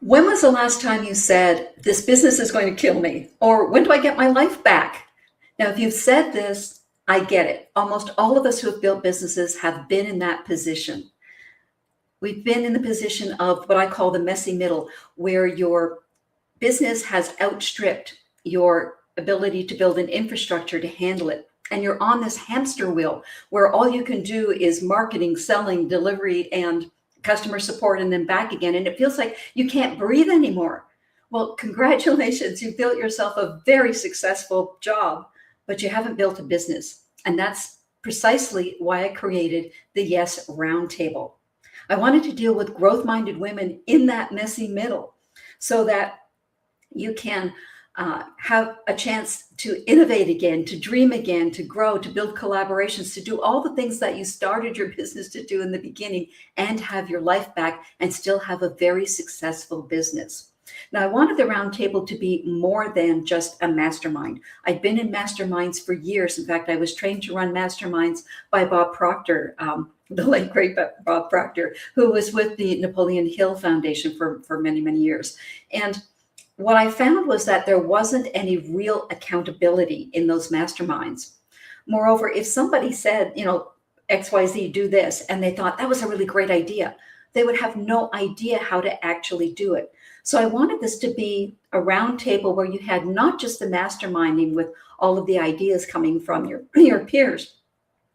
When was the last time you said, this business is going to kill me? Or when do I get my life back? Now, if you've said this, I get it. Almost all of us who have built businesses have been in that position. We've been in the position of what I call the messy middle, where your business has outstripped your ability to build an infrastructure to handle it. And you're on this hamster wheel where all you can do is marketing, selling, delivery, and customer support, and then back again. And it feels like you can't breathe anymore. Well, congratulations, you built yourself a very successful job, but you haven't built a business. And that's precisely why I created the YES Roundtable. I wanted to deal with growth-minded women in that messy middle so that you can have a chance to innovate again, to dream again, to grow, to build collaborations, to do all the things that you started your business to do in the beginning and have your life back and still have a very successful business. Now, I wanted the roundtable to be more than just a mastermind. I'd been in masterminds for years. In fact, I was trained to run masterminds by Bob Proctor, the late great Bob Proctor, who was with the Napoleon Hill Foundation for many, many years. And what I found was that there wasn't any real accountability in those masterminds. Moreover, if somebody said, XYZ, do this, and they thought that was a really great idea, they would have no idea how to actually do it. So I wanted this to be a round table where you had not just the masterminding with all of the ideas coming from your peers,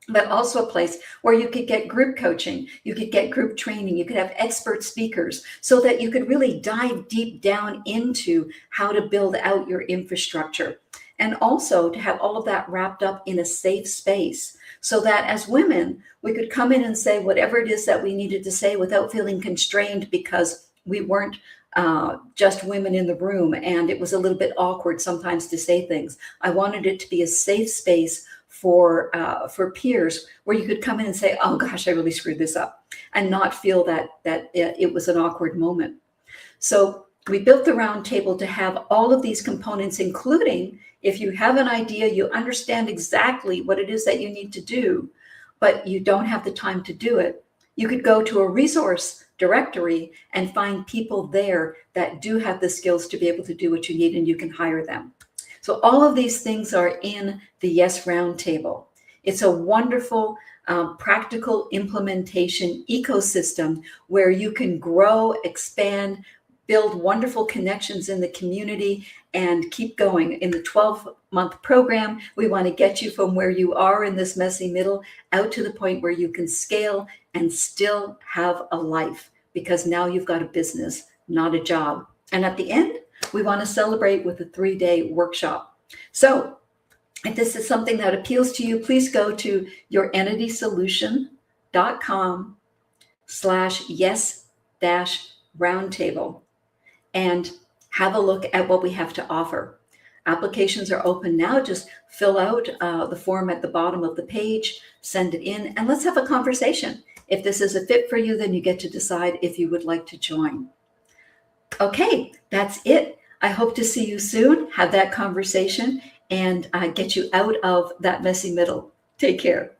but also a place where you could get group coaching, you could get group training, you could have expert speakers so that you could really dive deep down into how to build out your infrastructure. And also to have all of that wrapped up in a safe space so that as women, we could come in and say whatever it is that we needed to say without feeling constrained because we weren't just women in the room and it was a little bit awkward sometimes to say things. I wanted it to be a safe space for peers where you could come in and say, oh gosh, I really screwed this up, and not feel that it was an awkward moment. So we built the round table to have all of these components, including if you have an idea, you understand exactly what it is that you need to do, but you don't have the time to do it, you could go to a resource directory and find people there that do have the skills to be able to do what you need, and you can hire them. So all of these things are in the YES Roundtable. It's a wonderful, practical implementation ecosystem where you can grow, expand, build wonderful connections in the community, and keep going. In the 12-month program, we want to get you from where you are in this messy middle out to the point where you can scale and still have a life, because now you've got a business, not a job. And at the end, we want to celebrate with a 3-day workshop. So if this is something that appeals to you, please go to yourentitysolution.com/yes-roundtable and have a look at what we have to offer. Applications are open now. Just fill out the form at the bottom of the page, send it in, and let's have a conversation. If this is a fit for you, then you get to decide if you would like to join. Okay, that's it. I hope to see you soon, have that conversation, and get you out of that messy middle. Take care.